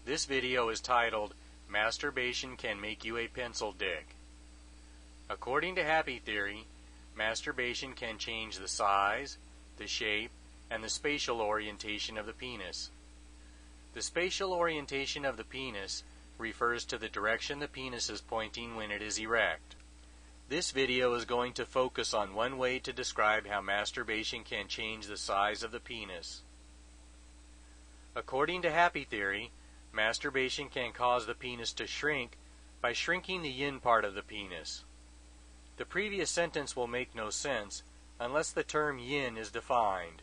This video is titled, Masturbation Can Make You a Pencil Dick. According to Happeh Theory, masturbation can change the size, the shape, and the spatial orientation of the penis. The spatial orientation of the penis refers to the direction the penis is pointing when it is erect. This video is going to focus on one way to describe how masturbation can change the size of the penis. According to Happeh Theory, masturbation can cause the penis to shrink by shrinking the yin part of the penis. The previous sentence will make no sense unless the term yin is defined.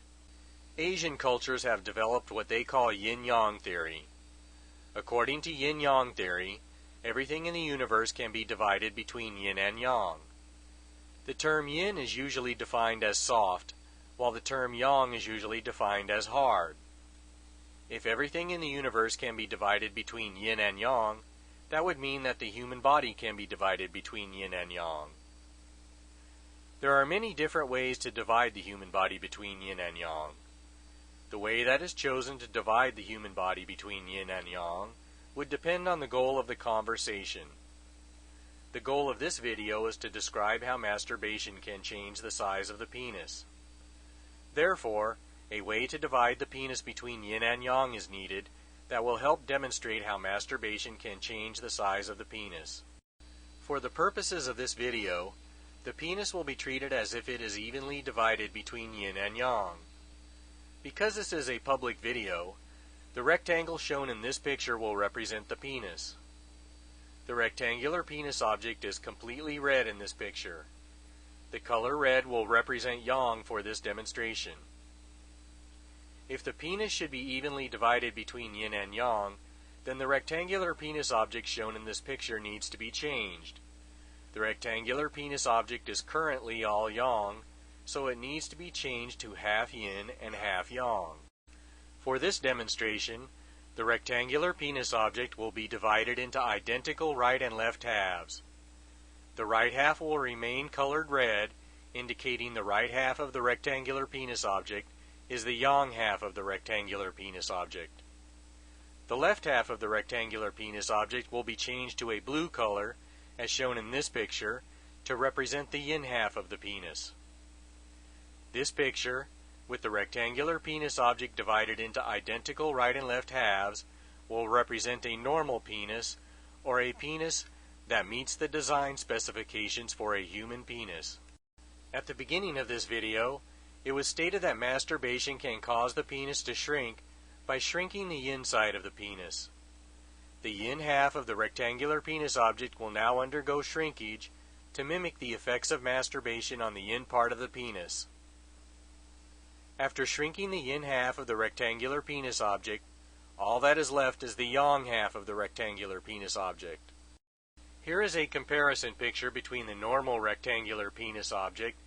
Asian cultures have developed what they call yin-yang theory. According to yin-yang theory, everything in the universe can be divided between yin and yang. The term yin is usually defined as soft, while the term yang is usually defined as hard. If everything in the universe can be divided between yin and yang, that would mean that the human body can be divided between yin and yang. There are many different ways to divide the human body between yin and yang. The way that is chosen to divide the human body between yin and yang would depend on the goal of the conversation. The goal of this video is to describe how masturbation can change the size of the penis. Therefore, a way to divide the penis between yin and yang is needed that will help demonstrate how masturbation can change the size of the penis. For the purposes of this video, the penis will be treated as if it is evenly divided between yin and yang. Because this is a public video, the rectangle shown in this picture will represent the penis. The rectangular penis object is completely red in this picture. The color red will represent yang for this demonstration. If the penis should be evenly divided between yin and yang, then the rectangular penis object shown in this picture needs to be changed. The rectangular penis object is currently all yang, so it needs to be changed to half yin and half yang. For this demonstration, the rectangular penis object will be divided into identical right and left halves. The right half will remain colored red, indicating the right half of the rectangular penis object is the yang half of the rectangular penis object. The left half of the rectangular penis object will be changed to a blue color, as shown in this picture, to represent the yin half of the penis. This picture, with the rectangular penis object divided into identical right and left halves, will represent a normal penis, or a penis that meets the design specifications for a human penis. At the beginning of this video, it was stated that masturbation can cause the penis to shrink by shrinking the yin side of the penis. The yin half of the rectangular penis object will now undergo shrinkage to mimic the effects of masturbation on the yin part of the penis. After shrinking the yin half of the rectangular penis object, all that is left is the yang half of the rectangular penis object. Here is a comparison picture between the normal rectangular penis object,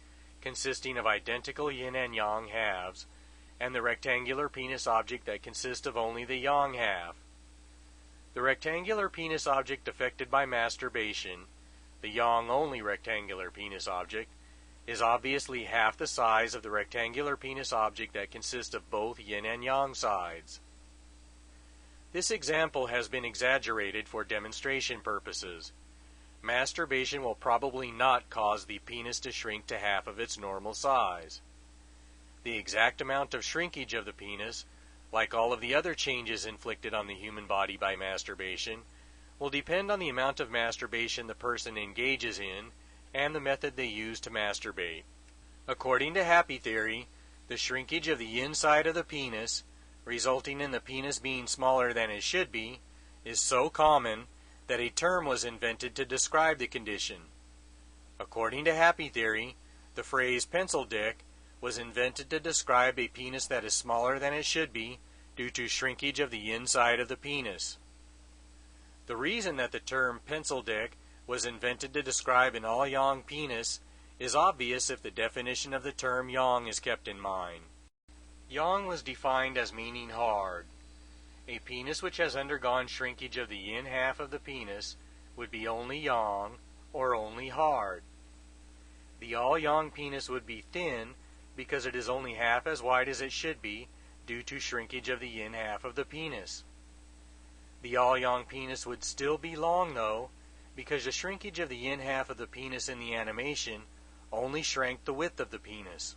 consisting of identical yin and yang halves, and the rectangular penis object that consists of only the yang half. The rectangular penis object affected by masturbation, the yang-only rectangular penis object, is obviously half the size of the rectangular penis object that consists of both yin and yang sides. This example has been exaggerated for demonstration purposes. Masturbation will probably not cause the penis to shrink to half of its normal size. The exact amount of shrinkage of the penis, like all of the other changes inflicted on the human body by masturbation, will depend on the amount of masturbation the person engages in and the method they use to masturbate. According to Happeh Theory, the shrinkage of the yin side of the penis, resulting in the penis being smaller than it should be, is so common that a term was invented to describe the condition. According to Happeh Theory, the phrase pencil dick was invented to describe a penis that is smaller than it should be due to shrinkage of the yin side of the penis. The reason that the term pencil dick was invented to describe an all-yang penis is obvious if the definition of the term yang is kept in mind. Yang was defined as meaning hard. A penis which has undergone shrinkage of the yin half of the penis would be only yang or only hard. The all-yang penis would be thin because it is only half as wide as it should be due to shrinkage of the yin half of the penis. The all-young penis would still be long though, because the shrinkage of the yin half of the penis in the animation only shrank the width of the penis.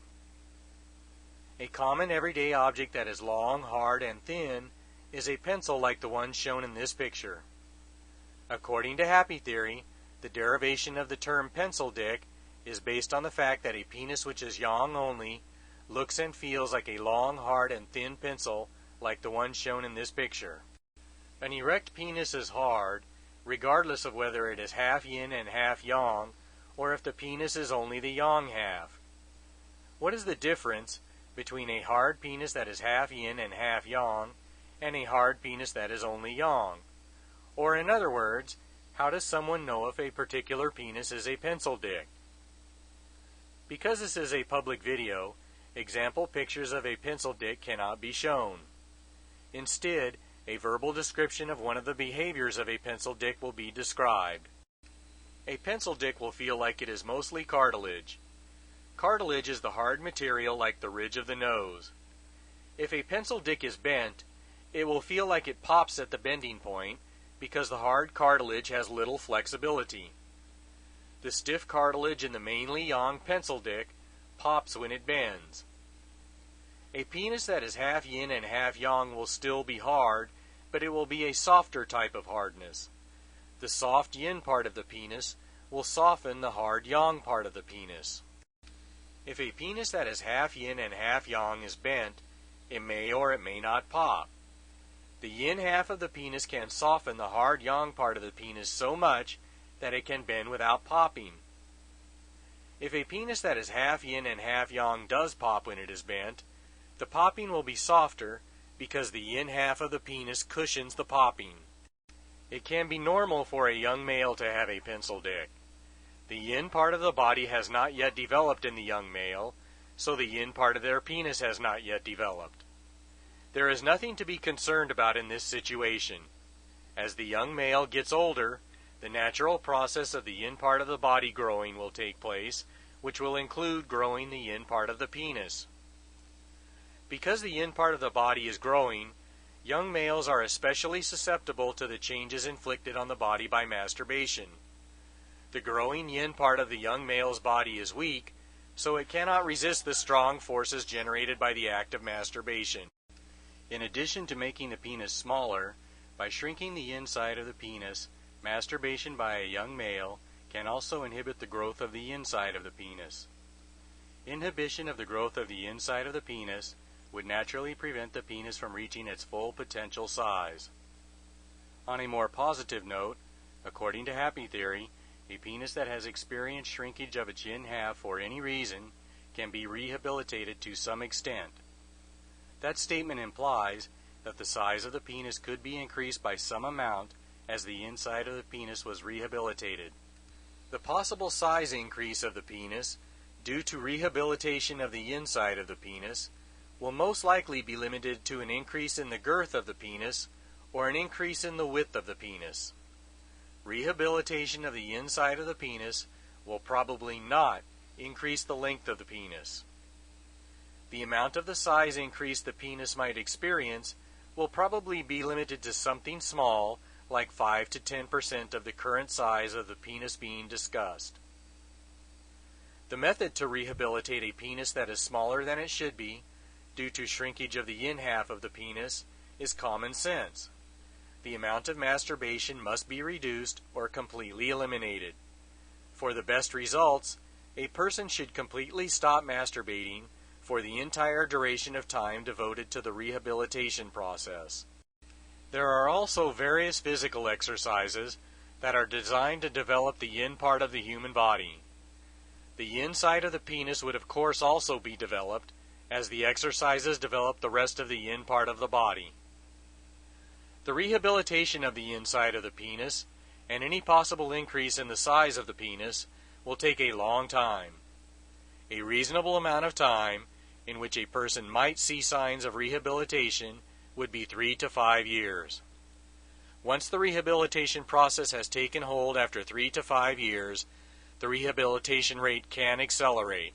A common everyday object that is long, hard, and thin is a pencil like the one shown in this picture. According to Happeh Theory, the derivation of the term pencil dick is based on the fact that a penis which is yang only looks and feels like a long, hard, and thin pencil like the one shown in this picture. An erect penis is hard, regardless of whether it is half yin and half yang, or if the penis is only the yang half. What is the difference between a hard penis that is half yin and half yang and a hard penis that is only yang? Or in other words, how does someone know if a particular penis is a pencil dick? Because this is a public video, example pictures of a pencil dick cannot be shown. Instead, a verbal description of one of the behaviors of a pencil dick will be described. A pencil dick will feel like it is mostly cartilage. Cartilage is the hard material like the ridge of the nose. If a pencil dick is bent, it will feel like it pops at the bending point because the hard cartilage has little flexibility. The stiff cartilage in the mainly yang pencil dick pops when it bends. A penis that is half yin and half yang will still be hard, but it will be a softer type of hardness. The soft yin part of the penis will soften the hard yang part of the penis. If a penis that is half yin and half yang is bent, it may or it may not pop. The yin half of the penis can soften the hard yang part of the penis so much that it can bend without popping. If a penis that is half yin and half yang does pop when it is bent, the popping will be softer because the yin half of the penis cushions the popping. It can be normal for a young male to have a pencil dick. The yin part of the body has not yet developed in the young male, so the yin part of their penis has not yet developed. There is nothing to be concerned about in this situation. As the young male gets older, the natural process of the yin part of the body growing will take place, which will include growing the yin part of the penis. Because the yin part of the body is growing, young males are especially susceptible to the changes inflicted on the body by masturbation. The growing yin part of the young male's body is weak, so it cannot resist the strong forces generated by the act of masturbation. In addition to making the penis smaller, by shrinking the inside of the penis, masturbation by a young male can also inhibit the growth of the inside of the penis. Inhibition of the growth of the inside of the penis would naturally prevent the penis from reaching its full potential size. On a more positive note, according to Happeh Theory, a penis that has experienced shrinkage of its yin half for any reason can be rehabilitated to some extent. That statement implies that the size of the penis could be increased by some amount as the inside of the penis was rehabilitated. The possible size increase of the penis, due to rehabilitation of the inside of the penis, will most likely be limited to an increase in the girth of the penis or an increase in the width of the penis. Rehabilitation of the inside of the penis will probably not increase the length of the penis. The amount of the size increase the penis might experience will probably be limited to something small, like 5 to 10% of the current size of the penis being discussed. The method to rehabilitate a penis that is smaller than it should be, due to shrinkage of the yin half of the penis, is common sense. The amount of masturbation must be reduced or completely eliminated. For the best results, a person should completely stop masturbating for the entire duration of time devoted to the rehabilitation process. There are also various physical exercises that are designed to develop the yin part of the human body. The yin side of the penis would of course also be developed, as the exercises develop the rest of the yin part of the body. The rehabilitation of the inside of the penis, and any possible increase in the size of the penis, will take a long time. A reasonable amount of time, in which a person might see signs of rehabilitation, would be 3 to 5 years. Once the rehabilitation process has taken hold after 3 to 5 years, the rehabilitation rate can accelerate.